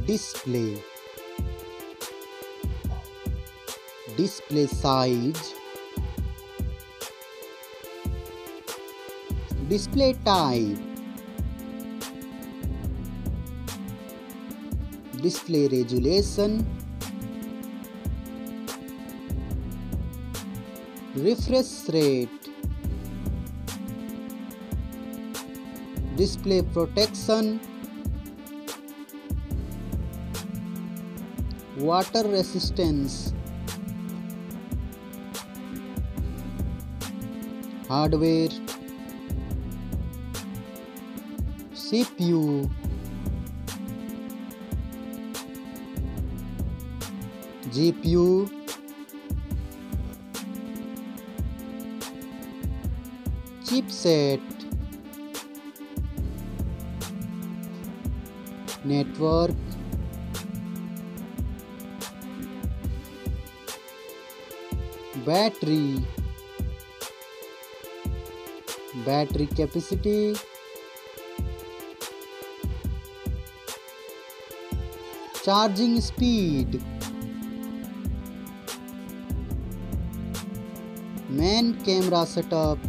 Display. Display size. Display type. Display resolution. Refresh rate. Display protection. Water resistance. Hardware. CPU. GPU. Chipset. Network. Battery. Battery capacity. Charging speed. Main camera setup.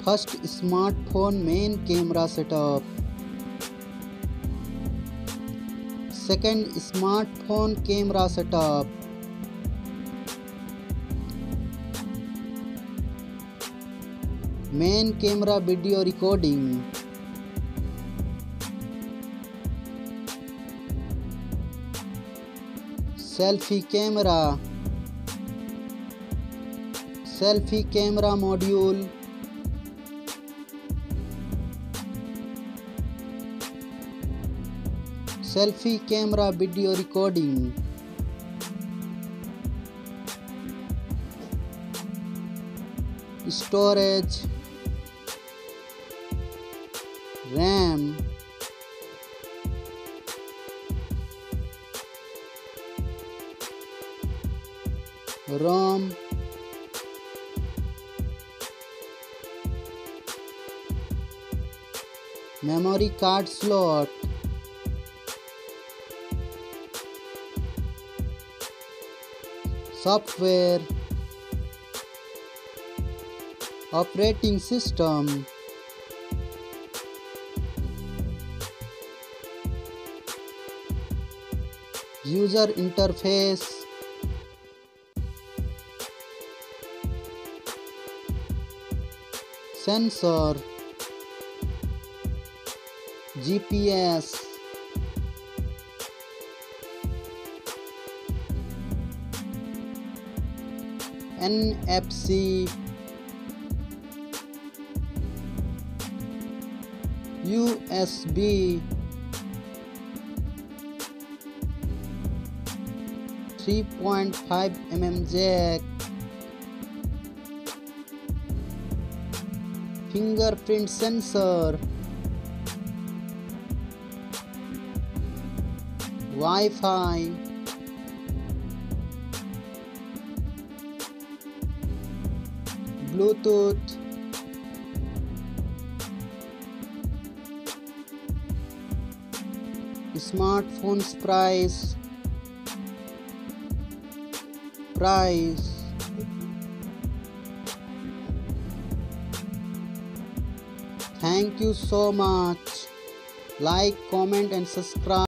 First smartphone main camera setup. Second smartphone camera setup. Main camera video recording. Selfie camera. Selfie camera module. Selfie camera video recording. Storage. RAM. ROM. Memory card slot. Software. Operating system. User interface. Sensor. GPS. NFC. USB. 3.5 mm jack. Fingerprint sensor. Wi-Fi. Bluetooth. Smartphone's price. Thank you so much. Like, comment and subscribe.